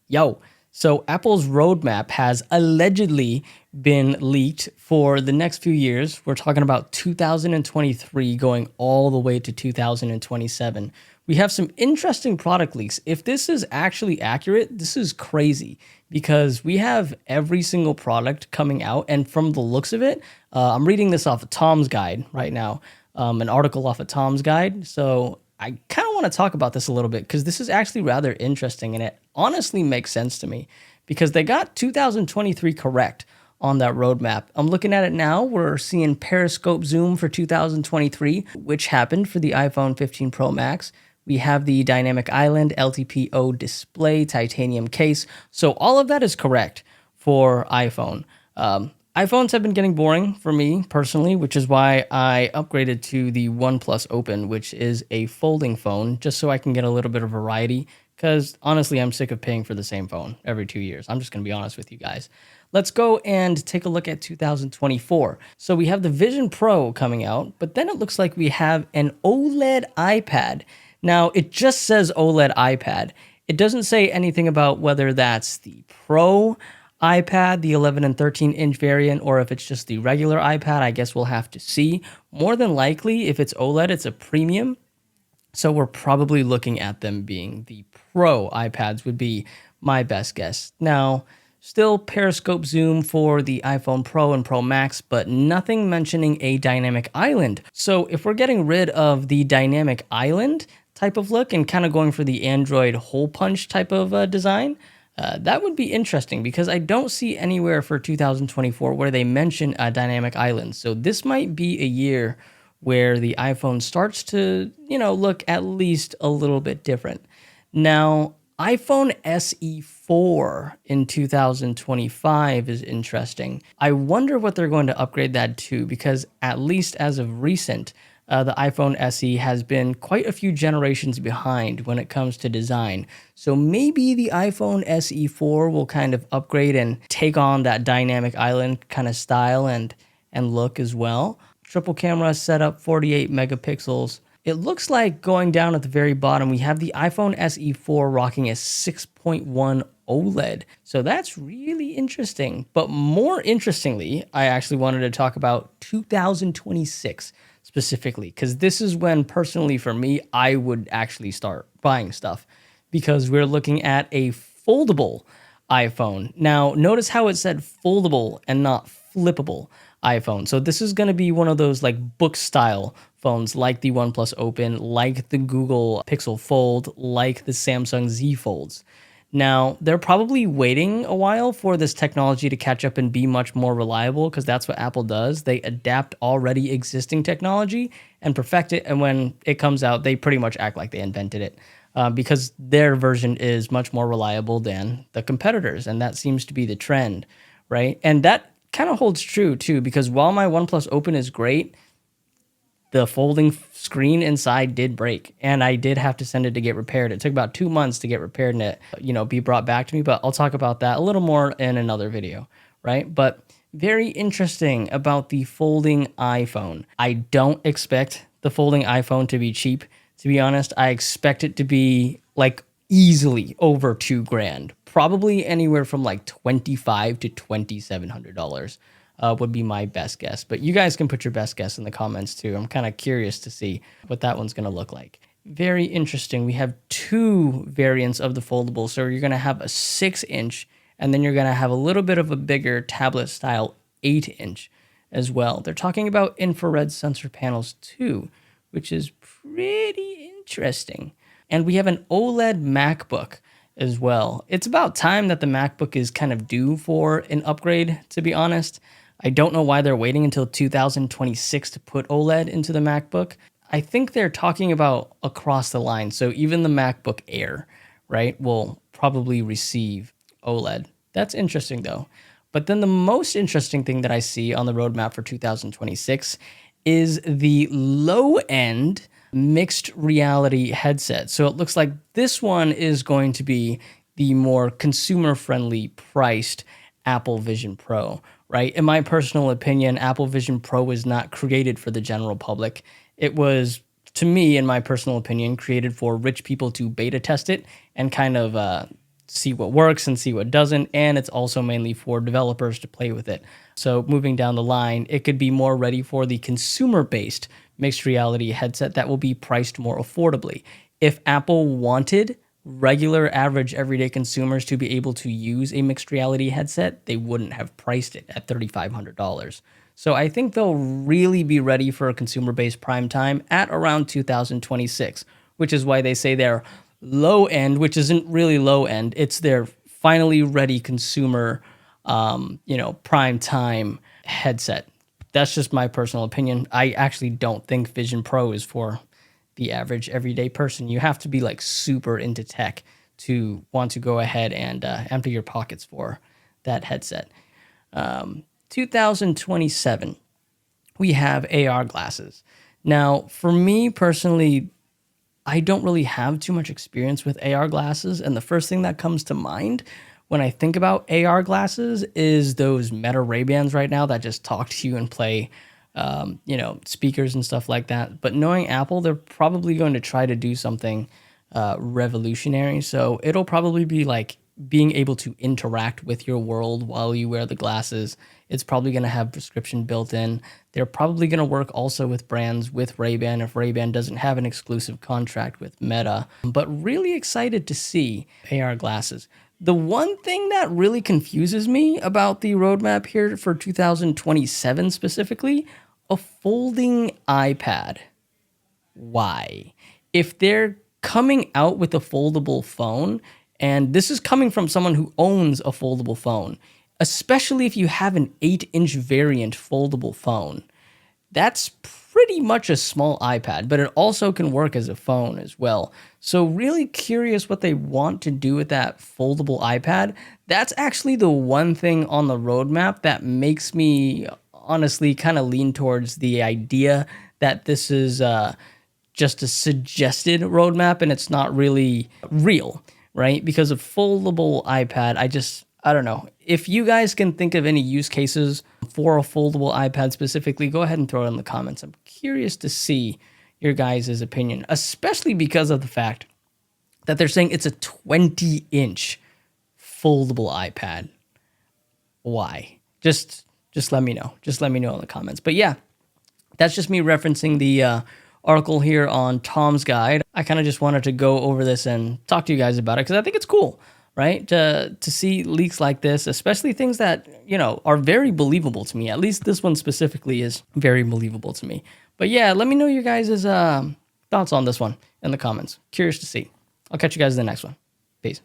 Yo, so Apple's roadmap has allegedly been leaked for the next few years. We're talking about 2023 going all the way to 2027. We have some interesting product leaks. If this is actually accurate, this is crazy because we have every single product coming out. And from the looks of it, I'm reading this off of Tom's Guide right now, an article off of Tom's Guide. So I kind of want to talk about this a little bit because this is actually rather interesting and it honestly makes sense to me because they got 2023 correct on that roadmap. I'm looking at it now. We're seeing periscope zoom for 2023, which happened for the iPhone 15 Pro Max. We have the dynamic island, LTPO display, titanium case. So all of that is correct for iPhone. iPhones have been getting boring for me personally, which is why I upgraded to the OnePlus Open, which is a folding phone, just so I can get a little bit of variety. Because honestly, I'm sick of paying for the same phone every 2 years. I'm just going to be honest with you guys. Let's go and take a look at 2024. So we have the Vision Pro coming out, but then it looks like we have an OLED iPad. Now, it just says OLED iPad. It doesn't say anything about whether that's the Pro iPad, the 11 and 13 inch variant, or if it's just the regular iPad. I guess we'll have to see. More than likely, if it's OLED, it's a premium. So we're probably looking at them being the Pro iPads would be my best guess. Now, still periscope zoom for the iPhone Pro and Pro Max, but nothing mentioning a dynamic island. So if we're getting rid of the dynamic island type of look and kind of going for the Android hole punch type of design, that would be interesting because I don't see anywhere for 2024 where they mention a dynamic island. So this might be a year where the iPhone starts to, look at least a little bit different. Now, iPhone SE 4 in 2025 is interesting. I wonder what they're going to upgrade that to because at least as of recent, the iPhone SE has been quite a few generations behind when it comes to design. So maybe the iPhone SE 4 will kind of upgrade and take on that dynamic island kind of style and look as well. Triple camera setup, 48 megapixels. It looks like going down at the very bottom, we have the iPhone SE 4 rocking a 6.1 OLED. So that's really interesting. But more interestingly, I actually wanted to talk about 2026 specifically, because this is when personally for me, I would actually start buying stuff because we're looking at a foldable iPhone. Now, notice how it said foldable and not flippable iPhone. So this is going to be one of those like book style phones like the OnePlus Open, like the Google Pixel Fold, like the Samsung Z Folds. Now, they're probably waiting a while for this technology to catch up and be much more reliable because that's what Apple does. They adapt already existing technology and perfect it. And when it comes out, they pretty much act like they invented it because their version is much more reliable than the competitors. And that seems to be the trend, right? And that kind of holds true too, because while my OnePlus Open is great, the folding screen inside did break and I did have to send it to get repaired. It took about 2 months to get repaired and it, be brought back to me, but I'll talk about that a little more in another video, right? But very interesting about the folding iPhone. I don't expect the folding iPhone to be cheap. To be honest, I expect it to be like easily over $2,000, probably anywhere from like $2,500 to $2,700. Would be my best guess. But you guys can put your best guess in the comments too. I'm kind of curious to see what that one's going to look like. Very interesting. We have two variants of the foldable. So you're going to have a 6-inch, and then you're going to have a little bit of a bigger tablet style 8-inch as well. They're talking about infrared sensor panels too, which is pretty interesting. And we have an OLED MacBook as well. It's about time that the MacBook is kind of due for an upgrade, to be honest. I don't know why they're waiting until 2026 to put OLED into the MacBook. I think they're talking about across the line. So even the MacBook Air, right, will probably receive OLED. That's interesting though. But then the most interesting thing that I see on the roadmap for 2026 is the low-end mixed reality headset. So it looks like this one is going to be the more consumer-friendly priced Apple Vision Pro, right? In my personal opinion, Apple Vision Pro was not created for the general public. It was, to me, in my personal opinion, created for rich people to beta test it and kind of see what works and see what doesn't. And it's also mainly for developers to play with it. So moving down the line, it could be more ready for the consumer-based mixed reality headset that will be priced more affordably. If Apple wanted regular, average, everyday consumers to be able to use a mixed reality headset, they wouldn't have priced it at $3,500. So I think they'll really be ready for a consumer-based prime time at around 2026, which is why they say they're low end, which isn't really low end. It's their finally ready consumer, prime time headset. That's just my personal opinion. I actually don't think Vision Pro is for the average everyday person. You have to be like super into tech to want to go ahead and empty your pockets for that headset. 2027, we have AR glasses. Now, for me personally, I don't really have too much experience with AR glasses, and the first thing that comes to mind when I think about AR glasses is those Meta Ray-Bans right now that just talk to you and play, speakers and stuff like that. But knowing Apple, they're probably going to try to do something revolutionary. So it'll probably be like being able to interact with your world while you wear the glasses. It's probably going to have prescription built in. They're probably going to work also with brands with Ray-Ban if Ray-Ban doesn't have an exclusive contract with Meta. But really excited to see AR glasses. The one thing that really confuses me about the roadmap here for 2027 specifically, a folding iPad. Why? If they're coming out with a foldable phone, and this is coming from someone who owns a foldable phone, especially if you have an 8-inch variant foldable phone, that's pretty much a small iPad, but it also can work as a phone as well. So really curious what they want to do with that foldable iPad. That's actually the one thing on the roadmap that makes me honestly kind of lean towards the idea that this is just a suggested roadmap and it's not really real, right? Because a foldable iPad, I don't know. If you guys can think of any use cases for a foldable iPad specifically, go ahead and throw it in the comments. I'm curious to see your guys' opinion, especially because of the fact that they're saying it's a 20-inch foldable iPad. Why? Just let me know. Just let me know in the comments. But yeah, that's just me referencing the article here on Tom's Guide. I kind of just wanted to go over this and talk to you guys about it because I think it's cool, right? To see leaks like this, especially things that, are very believable to me. At least this one specifically is very believable to me. But yeah, let me know your guys' thoughts on this one in the comments. Curious to see. I'll catch you guys in the next one. Peace.